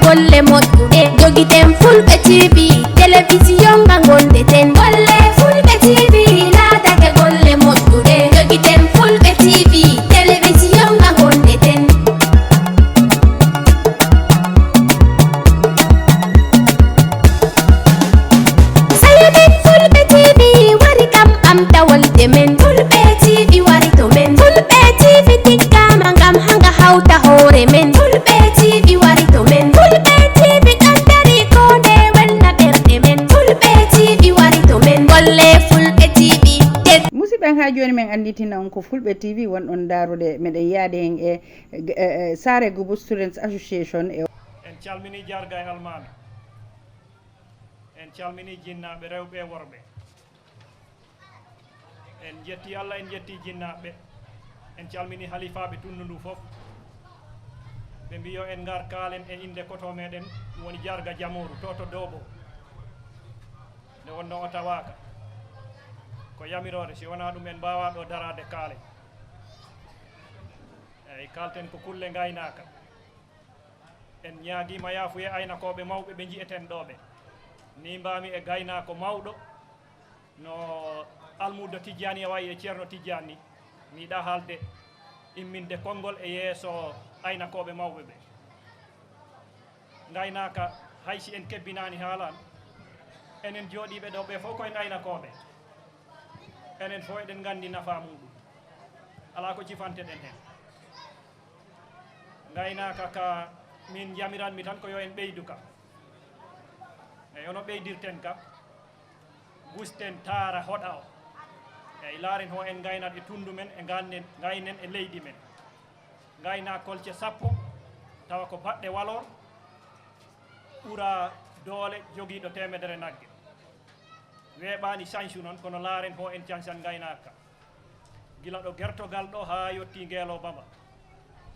golle moƴƴuɗe jogiten fulɓe TV télévision nga gondeten golle fulɓe TV laatake golle moƴƴuɗe jogiten fulɓe TV télévision nga gondeten sayamin fulɓe TV wari kam ɓamta wolde men fulɓe TV wari to men fulɓe TV tikkama ngam hanga hawta hoore men fulɓe TV wari to men fulɓe TV ɗandari ko nde welna ɓerɗe men fulɓe TV wari to men golle fulɓe TV musidɓen ha joni min anditina on ko fulɓe TV wonɗon darude meɗen yaade hen e Sare Goubou Students Association en calmini jarga e almami en calmini jinnaɓe rewɓe e worɓe en jetti Allah en jetti jinnaɓe en calmini halifaɓe tundu ndu foof ɓe mbiyo en gar kaalen e inde koto meɗen ɗum woni jarga jamoru to Dobo nde wonno o tawaka ko yamirore si wona ɗum en mbawa ɗo darade kaalen eyyi kalten ko kulle gaynaka en ñaaguima yaafuye aynakoɓe mawɓe ɓe jiieten ɗoɓe ni mbami e gaynako mawɗo no Almudo Tidiani e wayi e Ceerno Tidiani ni miiɗa haalde imminde konngol e yeeso aynakoɓe mawɓe ɓe gaynaka haysi en kebbinani haalan enen jooɗiɓe ɗo ɓe fof koye aynakoɓe enen fof eɗen gandi nafa muɗum ala ko cifanteɗen hen gaynaka ka min jamiranmi tan ko yo en ɓeydu ka eyi ono ɓeydirten ka gusten taara hoɗa o eyyi laaren ho en gaynat e tundu men e gaynen e leydi men gayna kolce 10 tawa ko baɗɗe walor ɓuura doole joguiɗo temedere nagge weeɓani change noon kono laaren ho en cancan gaynaka gila ɗo gertogal ɗo ha yetti Ngeelo Baba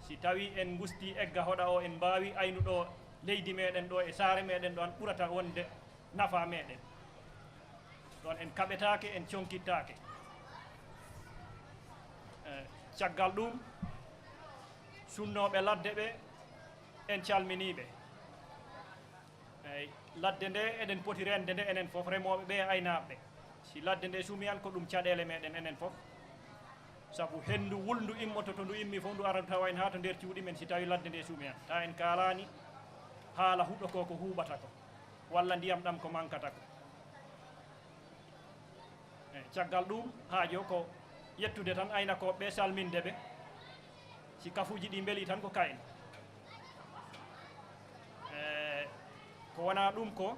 si tawi en gusti egga hoɗa o en mbawi aynuɗo leydi meɗen ɗo e saare meɗen ɗo an ɓurata wonde nafa meɗen ɗon en kaɓetake en conkittake caggal ɗum sunnoɓe ladde ɓe en calminiɓe eyyi ladde nde eɗen poti rende nde enen foof remoɓe ɓe e aynaɓe si ladde nde suumiyan ko ɗum caɗele meɗen enen foof saabu hendu wulndu immoto to ndu immi fof ndu ara tawa en ha to nder cuuɗi men si tawi ladde nde suumiyan ta en kalani haala huuɗo ko ko huuɓata ko walla ndiyam ɗam ko mankata ko caggal ɗum haajo ko yettude tan aynakoɓe ɓe salminde ɓe si kafuji ɗi beeli tan ko kayen ko wona ɗum ko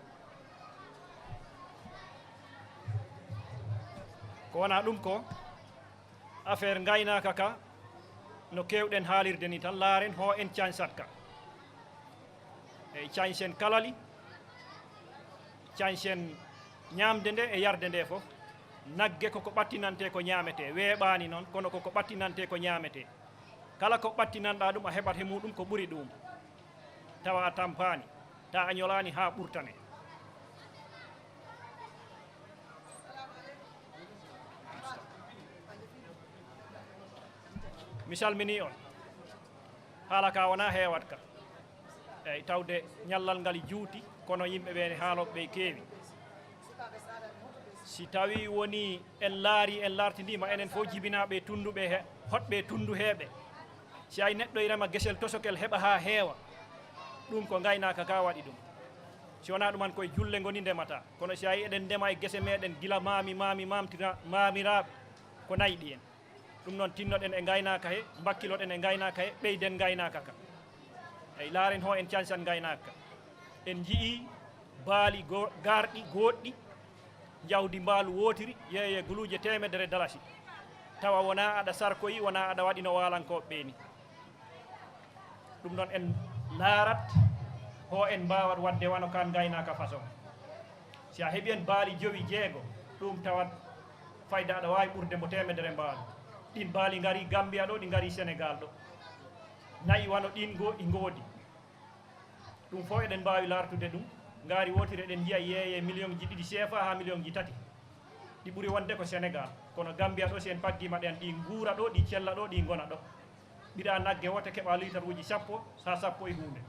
wona ɗum ko affaire gaynaka ka no kewɗen haalirde ni tan laaren ho en cañsat ka eyyi cañsen kalali cañsen ñamde nde e yarde nde foof nagge koko ɓattinante ko ñamete weeɓani noon kono koko ɓattinante ko ñamete kala ko ɓattinanɗa ɗum a heɓat he muɗum ko ɓuuri ɗum tawa a tampani ta a ñolani ha ɓurtane mi salmini on haala ka wona heewat ka eyyi tawde ñallal ngal juuti kono yimɓe ɓe haaloɓe ɓe keewi si tawi woni en laartidima enen fof jibinaɓe tunduɓe he hotɓe tundu heeɓe si ay neɗɗo irema guesel tosokel heɓa ha heewa ɗum ko gaynaka ka waɗi ɗum si wona ɗuman koye julle goni ndemata kono si ayi eɗen ndema e guese meɗen gila mamiraɓe ko nayɗi en ɗum noon tinnoɗen e gaynaka he bakkiloɗen e gaynaka he ɓeyden gaynaka ka eyyi laaren ho en cancan gaynaka ka en jii baali garɗi goɗɗi jawdi mbaalu wotiri yeeye guluje temedere dalasi tawa wona aɗa sarkoyi wona aɗa waɗi no walankoɓe ɓe ni ɗum noon en laarat ho en mbawat wadde wano kan gaynaka façon si a heeɓi en baali jowi jeego ɗum tawat fayda aɗa wawi ɓurde mo temedere mbaalu ɗin baali ngari Gambia ɗo ɗi ngari Sénégal ɗo nayi wano ɗin go ɗi ngoodi ɗum fof eɗen mbawi lartude ɗum ngaari wotiri eɗen jiya yeeye million ji 2 CFA ha million ji 3 ɗi ɓuuri wonde ko Sénégal kono Gambia ɗo si en paggima ɗen ɗi guura ɗo ɗi cella ɗo ɗi gona ɗo ɓiɗa nagge wote keɓa litre uji 10 ha 10 e hunde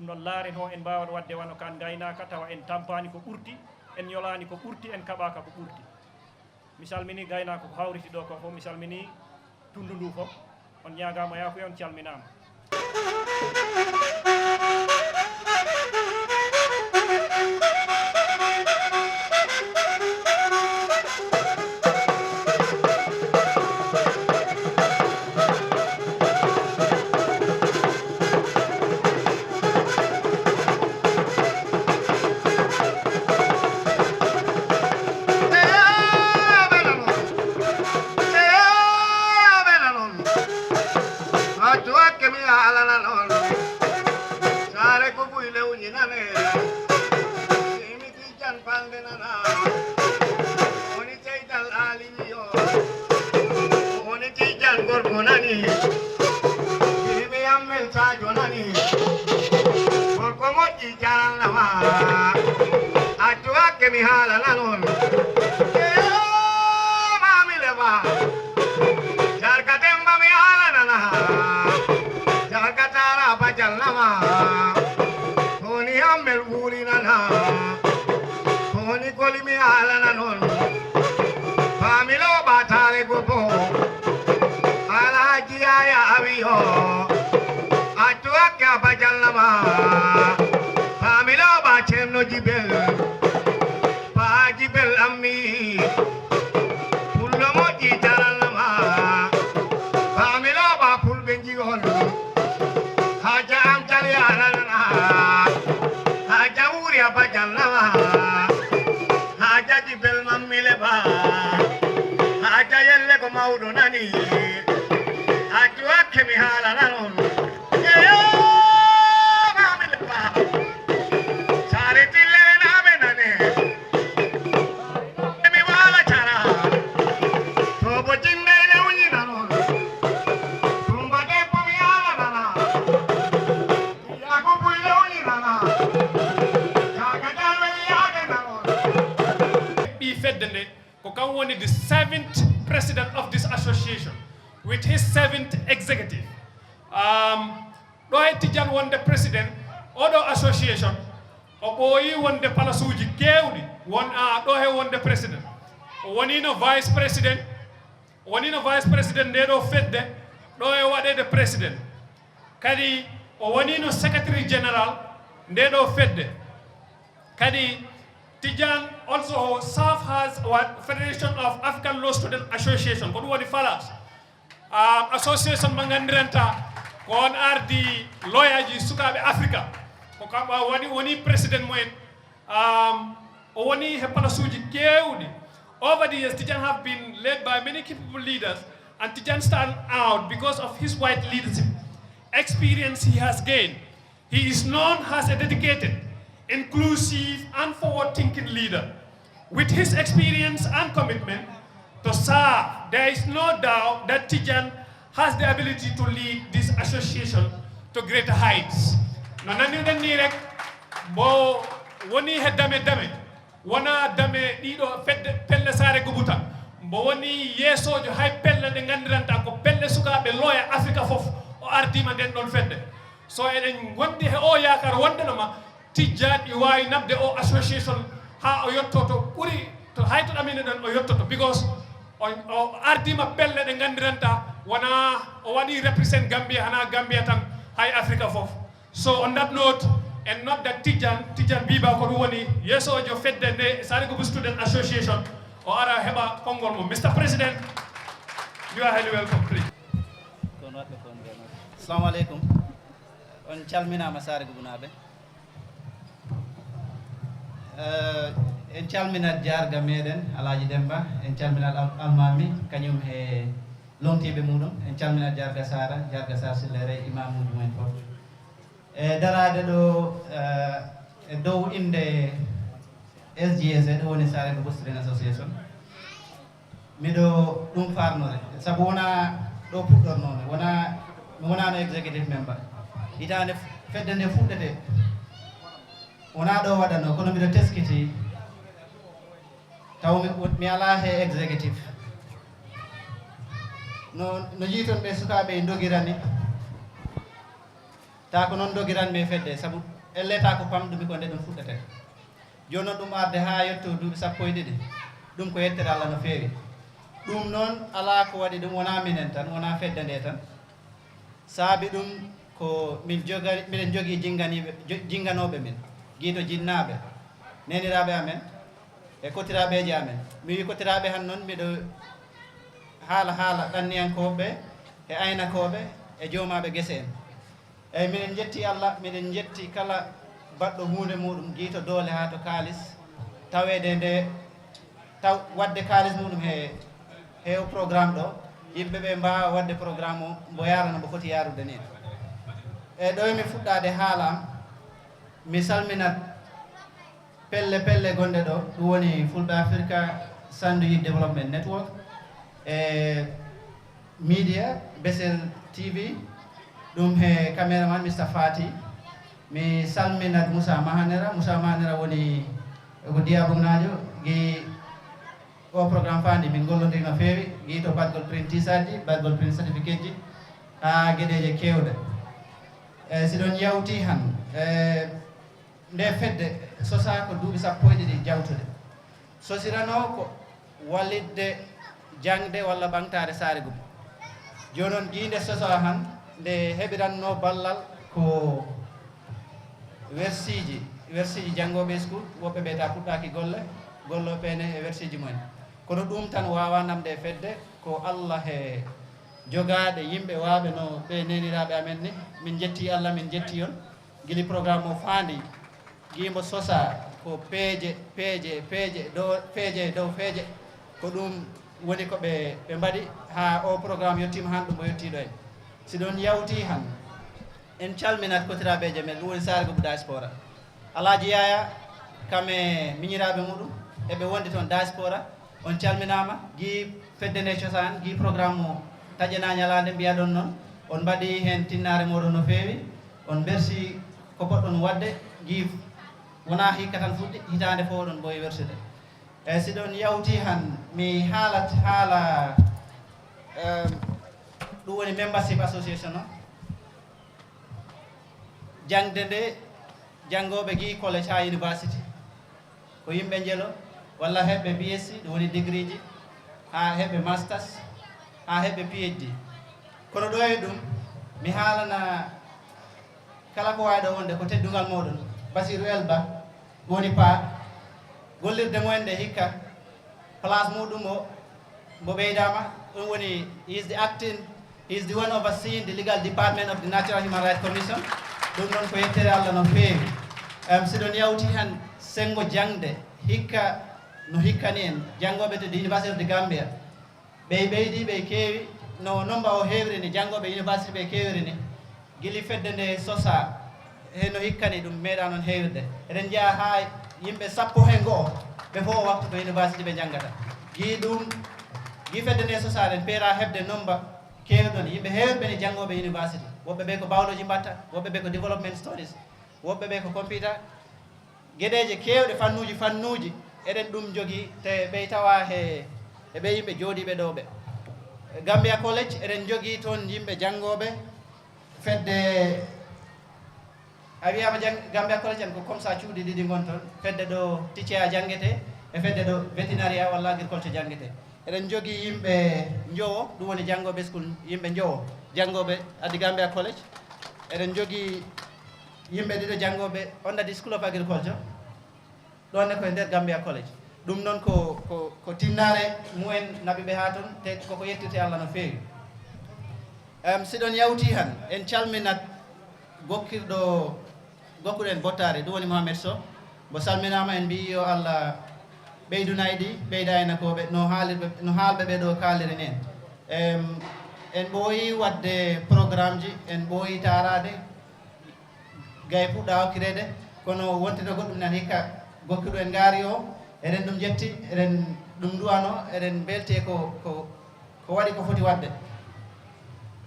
ɗum noon laaren ho en mbawat wadde wano kan gaynaka tawa en tampani ko ɓurti en yolani ko ɓurti en kaɓaka ko ɓurti mi salmini gaynaka ko hawriti ɗo ko fof mi salmini tundu ndu fof on ñagama yafuya on calminama the 7th president of this association with his 7th executive. Do Tijan won the president, other association, Oboyi won the palasuji kewdi, won the president. One in a vice president, they do fedde, do wade the president. Kadi one in a secretary general, they do fedde. Kadi Tijan also serves as what Federation of African Law Student Association. What the fellas? Association Mangandiranta, kon are the lawyer ji sukabe Africa. Wani president moen, wani hepala suji keudi. Over the years, Tijan have been led by many capable leaders, and Tijan stand out because of his wide leadership experience he has gained. He is known as a dedicated, inclusive and forward-thinking leader. With his experience and commitment to serve, there is no doubt that Tijan has the ability to lead this association to greater heights. Nanani direct bo woni hedame wana dame dido fedde pelle sare gubuta bo woni yesojo hay pelle de gandiranta ko pelle sukabe loya Africa fof o ardima den don fedde so eden gondi he o yakar wondena ma Tijan I wawi nabde o association ha o yottoto ɓuri to hayto amine ɗon o yottoto because o ardima pelle ɗe gandiranta wona o waɗi represent Gambia hana Gambia tan hay Africa fof. So on that note, and not that Tijan Biba ko woni yesojo fedde nde Saregubu Student Association o ara heɓa konngol mum. Mr. President, you are highly welcome, please. Assalamu alaikum. On calminama Saregubu naɓe. En calminat jarga meɗen Alaji Demba, en calminat almami kañum e lomtiɓe muɗum, en calminat jarga Sar Sillere imamuji mumen fof. E darade ɗo e dow inde SGS ɗo woni Saregubu Student Association. Miɗo ɗum farnore sabu wona ɗo puɗɗornode mi wonano executive member. Hitande fedde nde fuɗɗete wona ɗo waɗano kono mbiɗo teskiti taw mi ala he executive no jiiton ɓe sukaɓe dogirani ta ko noon dogiranmi e fedde sabu elleta ko pamɗumi ko nde ɗum fuɗɗete joni noon ɗum arde ha yetto duuɓi 12 ɗum ko yettere Allah no feewi ɗum noon ala ko waɗi ɗum wona minen tan wona fedde nde tan saabi ɗum ko miɗen jogui jingganoɓe min guiɗo jinnaɓe neniraɓe amen e kotiraɓeje amen mi wi kotiraɓe han noon miɗo haala ɗanniyankoɓe e aynakoɓe e jomaɓe guese en eyyi minen jetti Allah miɗen jetti kala baɗɗo hunde muɗum guito doole ha to kalis tawede nde taw wadde kalis muɗum he o programme ɗo yimɓeɓe mbawa wadde programme o mbo yarana mbo foti yarude ni eyyi ɗo mi fuɗɗade haalam mi salminat pelle gonɗe ɗo ɗum woni Fulɓe Africa Sandwich Development Network e media Besel TV ɗum he caméraman Mr Fati mi salminat Moussa Mahanera woni ko Diabognajo gi o programme fandi min gollodiri no feewi gi to badgol print t-shirt ji badgol print certificate ji ha gueɗeje kewɗe e siɗon yawti han nde fedde sosa ko duuɓi 12 jawtude sosirano ko wallidde jangde walla ɓamtare saare gum joni noon guinde sosa han nde heɓiranno ballal ko versiji janggoɓe school woɓɓe ɓe ta puɗɗaki golloɓe ne e versiji mumen kono ɗum tan wawa namde fedde ko Allah he jogaɗe yimɓe waɓe no ɓe neniraɓe amen ni min jetti Allah min jetti on guili programme o fandi guimbo sosa ko peeje dow peeje ko ɗum woni ko ɓe mbaɗi ha o programme yettima han ɗum o yettiɗo en siɗon yawti han en calminat kotiraɓeje men ɗum woni Sargo diaspora Alaji Yaya kame miñiraɓe muɗum eɓe wonde toon diaspora on calminama gui fedde nde cosan gui programme o taƴana ñalade mbiya ɗon noon on mbaɗi hen tinnare moɗon no feewi on bersi ko poɗɗon wadde gui wona hikka tan fuɗɗi hitande fo oɗon ɓooyi wersude eyyi siɗon yawti han mi haalat haala ɗum woni membership association o jangde nde janggoɓe gui college ha university ko yimɓe jeelo walla heɓɓe BSc ɗum woni degree ji ha heɓɓe masters ha heɓɓe PhD kono ɗo e ɗum mi haalana kala ko wawi ɗo wonde ko teddugal moɗon Basirou Elba woni pa gollirde mumen nde hikka place muɗum o mbo ɓeydama ɗum woni he is the one overseeing the legal department of the Natural Human Rights Commission ɗum noon ko yettere Allah no feewi siɗon yawti han sengo jangde hikka no hikkani en janggoɓe to the University of the Gambia ɓe ɓeydi ɓe keewi no nomba o heewri ni janggoɓe university ɓe keewri ni guili fedde nde sosa no hikkani ɗum meeɗa noon heewirde eɗen jeeya ha yimɓe 10 ɓe fof o waktu ko university ɓe janggata gui fedde nde sosaren peera hebde nomba keewɗon yimɓe heewɓe ni janggoɓe university woɓɓe ɓe ko bawloji mbatta woɓɓe ɓe ko development studies woɓɓe ɓe ko computer gueɗeje kewɗe fannuji eɗen ɗum jogui te ɓey tawa e ɓe yimɓe jooɗiɓe ɗo ɓe Gambia College eɗen jogui toon yimɓe janggoɓe fedde a wiyama Gambia College en ko comme ça cuuɗi ɗiɗi gon toon fedde ɗo ticea janguete e fedde ɗo vétinaria walla agriculture janguete eɗen jogui yimɓe Jowo ɗum woni janggoɓe school yimɓe Jowo janggoɓe addi Gambia College eɗen jogui yimɓe ɗiɗo janggoɓe under the School of Agriculture ɗonne koye nder Gambia College ɗum noon ko tinnare mumen naɓiɓe ha toon te koko yettirte Allah no feewi siɗon yawti han en calminat gokkuɗen bottari ɗum woni Mohamed Sow mo salminama en mbi yo Allah ɓeydunayi ɗi ɓeyda enakoɓe no haalɓe ɓe ɗo kaaliri ni en ɓooyi wadde programme ji en ɓooyi tarade gaye puɗɗa hokkirede kono wontino goɗɗum nan hikka gokkiɗo en gaari o eɗen ɗum jetti eɗen ɗum duwano eɗen belte ko waɗi ko foti wadde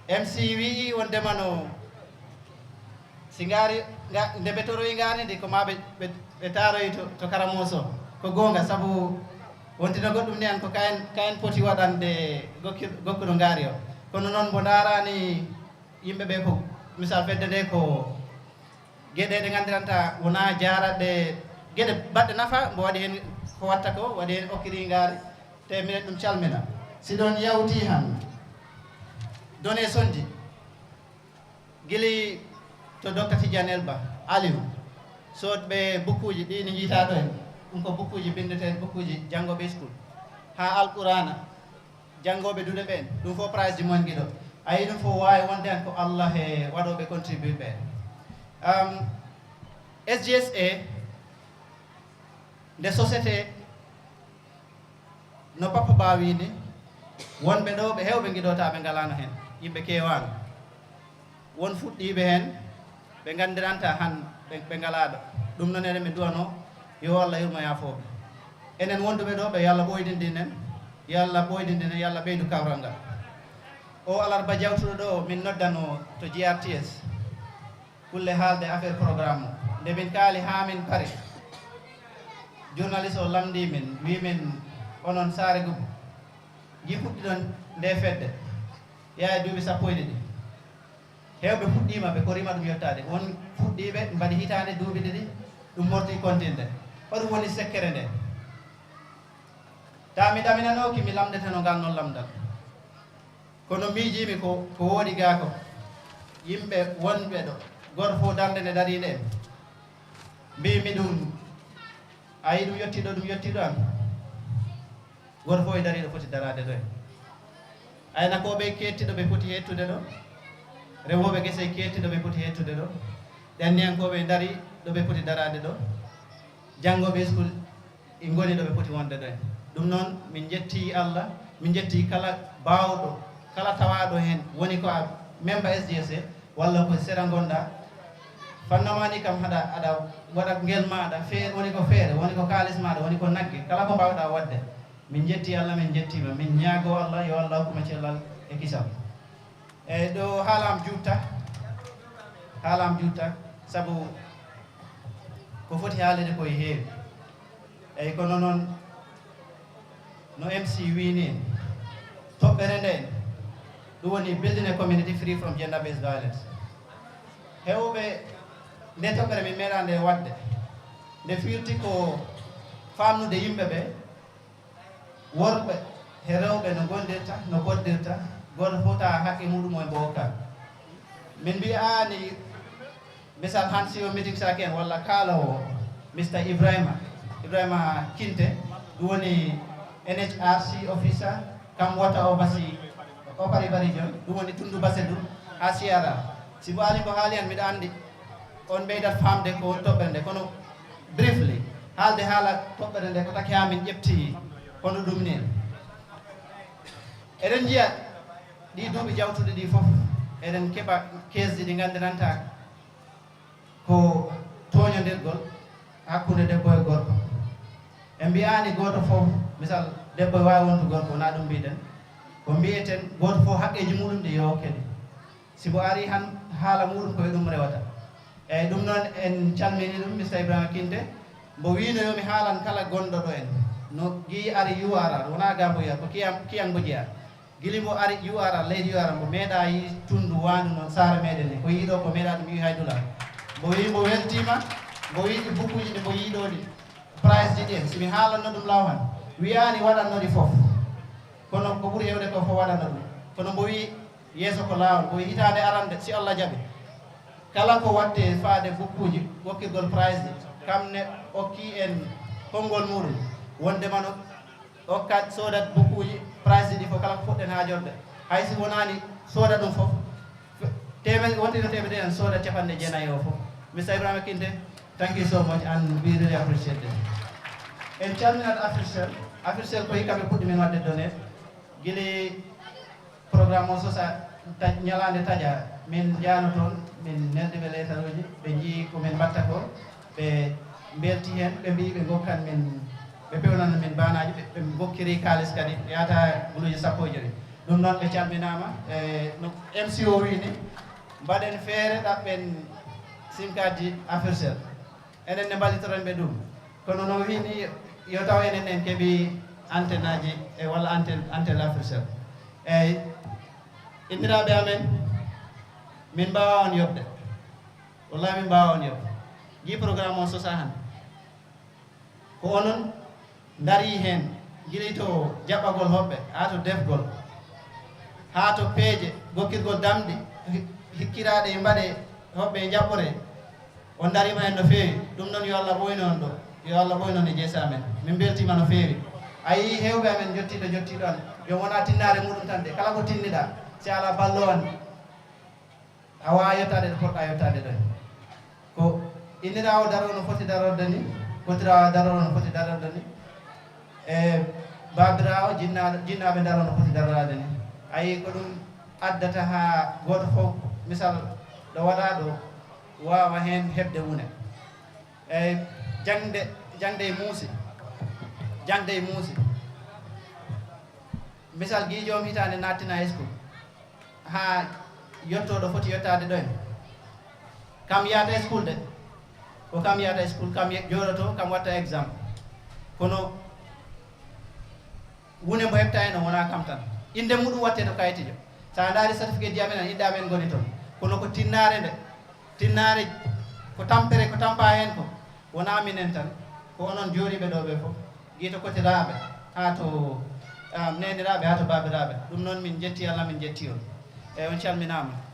MC wi wondema no si gaari nde ɓe toroyi garnidi ko ma ɓe taroyi to karamos o ko gonga saabu wontino goɗɗum ni an ko kayen poti waɗande gokkuɗo gaari o kono noon mbo darani yimɓe ɓe ko misal fedde nde ko geɗe ɗe gandiranta wona jaraɗe geɗe baɗɗe nafa mbo waɗi hen ko watta ko waɗi hen okkiringare te minen ɗum calmina si ɗon yawti han donation ji guili to docteur Tidiane Elba Aliou sodɓe bukkuji ɗi ne jiita ɗo en ɗum ko bukkuji bindete bukkuji janggoɓe school ha alqurana janggoɓe duɗe ɓen ɗum fof price ji mon guiɗo ayi ɗum fof wawi wonde hen ko Allah e waɗoɓe contribue ɓe SGSA nde société no Papa Ba wini wonɓe ɗo ɓe hewɓe guiɗota ɓe galano hen yimɓe kewano won fuɗɗiɓe hen ɓe gandiranta han ɓe galaɗo ɗum noon enen mi duwano yo Allah yurmo yafoɓe enen wonduɓe ɗo ɓe yo Allah ɓoydindinen yo Allah ɓoydindinen yo Allah ɓeydu kawral ngal o alarba jawtuɗo ɗo min noddano to GRTS kulle haalde affaire programme o nde min kaali ha min pari journaliste o lamdi min wimin onon Saare Gubou ji puɗɗiɗon nde fedde yaha duuɓi 12 hewɓe puɗɗima ɓe korima ɗum yettade won fuɗɗiɓe mbaɗi hitande duuɓi 2 ɗum morti continde hoɗum woni sekkere nde ta mi ɗaminanoki mi lamdeteno ngal noon lamdal kono miijimi ko woodi ga ko yimɓe wonɓe ɗo goto fof darde nde daride en mbimi ɗum ayi ɗum yettiɗo an goto fof e dariɗo foti darade ɗo en aynakoɓe kettiɗo ɓe foti hettude ɗo rewoɓe guese kettiɗo ɓe foti hettude ɗo ɗanniyankoɓe dari ɗo ɓe foti darade ɗo janggoɓe school e goni ɗo ɓe foti wonde ɗo en ɗum noon min jetti Allah min jetti kala bawɗo kala tawaɗo hen woni ko a memba SGSA walla ko seeɗa gonɗa fannomani kam aɗa waɗa guel maɗa feere woni ko feere woni ko kalis maɗa woni ko nagge kala ko mbawɗa wadde min jetti Allah min jettima min ñaago Allah yo Allah hokkuma cellal e kisam eyyi ɗo haalam jutta saabu ko foti haalede koye heewi eyyi kono noon no MC wini toɓɓere nden ɗum woni building a community free from gender based violence hewɓe nde toɓɓere min meeɗa nde wadde nde firti ko famnude yimɓe ɓe worɓe e rewɓe no gondirta no goddirta goto fof ta haqqe muɗum e mbowka min mbiyani misal han siwo meeting saki en walla kaalowo Mr Ibrahima Kinte ɗum woni NHRC officer kam wata o basi o pari region ɗum woni Tundu Basedou ha Sierra si mo ali ko haali en mbiɗa andi on ɓeydat famde ko toɓɓere nde kono briefly haalde haala toɓɓere nde ko taki ha min ƴefti hono ɗum ni eɗen jiya ɗi duuɓi jawtuɗe ɗi fof eɗen keɓa kesji ɗi gandiranta ko toñodirgol hakkude debbo e gorko e mbiyani goto fof misal debbo e wawi wontu gorko wona ɗum mbiɗen ko mbiyeten goto fof haqqeji muɗum ɗi yo hokke ɗi sibo ari han haala muɗum koye ɗum rewata eyyi ɗum noon en calmini ɗum Mr Ibrahima Kinte mbo wino yomi haalan kala gonɗo ɗo en no gui ari URR wona gamboya ko kiyan mbojiya guili mo ari URR leydi URR mbo meeɗa yi tundu wandu noon saara meɗen ni ko yiiɗo ko meeɗa ɗum yi haydula mbo wi mbo weltima mbo wiɗi bukkuji ɗi mbo yiiɗoɗi price ji ɗi simi haalanno ɗum lawan wiyani waɗannoɗi foof kono ko ɓuuri hewde ko fof waɗanno ɗum kono mbo wi yeeso ko lawol mbo wi hitande arande si Allah jaaɓi kala ko watte faade bukkuji wokkirgol price ɗi kamne okki en konngol muɗum wondema no okkat soodat bukkuji price ɗi fof kala ko poɗɗen haajorde haysi wonani sooda ɗum fof wontino temedde en sooda capanɗe jeenayyi o fof Mr Ibrahima Kinte thank you so much and we really appreciate it en calminat Africell ko hikka ɓe puɗɗi min wadde donné guili programme o sosa ñalande taƴa min jano toon min neldiɓe lettaruji ɓe jii komin mbatta ko ɓe belti hen ɓe mbi ɓe gokkan min ɓe pewnana min banaji ɓe gokkiri kalis kadi yata guluji 15 ɗum noon ɓe calminama no MC o wini mbaɗen feere ɗaɓɓen simcard ji Africell enen ne mballitoren ɓe ɗum kono no wini yo taw enen en keeɓi antenne aji e walla antenne Africell eyyi inniraɓe amen min mbawa on yoɓde wallahi min mbawa on yoɓde ji programme o sosa han ko onon dari hen guiɗi to jaɓɓagol hoɓɓe ha to defgol ha to peeje gokkirgol damɗi hikkiraɗe e mbaɗe hoɓɓe e jaɓɓore on darima hen no feewi ɗum noon yo Allah ɓoyno on ɗo yo Allah ɓoyno e jeesa amen min beltima no feewi a yii hewɓe amen jottiɗo an yo wona tinnare muɗum tan de kala ko tinniɗa si ala ballo an a wawa yettade ɗo poɗɗa yettade ɗon ko innirawo daro no foti darorde ni kotirawo daroro no foti darorde ni e babirawo jinnaɓe daro no foti darorade ni ayi ko ɗum addata ha goto fof misal ɗo waɗa ɗo wawa hen heɓde wune eyyi jangde e muusi misal guijoom hitande nattina e school ha yettoɗo foti yettade ɗo en kam yahata e school de ko kam yahata e school kam joɗoto kam watta exam kono wune mo heɓta hen o wona kam tan inde muɗum watte to kayitijo sa daari certificat ji amen an yiɗɗa men goni toon kono ko tinnare ko tampere ko tampa hen ko wona minen tan ko onon jooɗiɓe ɗo ɓe fof guito kotiraɓe ha to neniraɓe ha to babiraɓe ɗum noon min jetti Allah min jetti on eyyi on calminama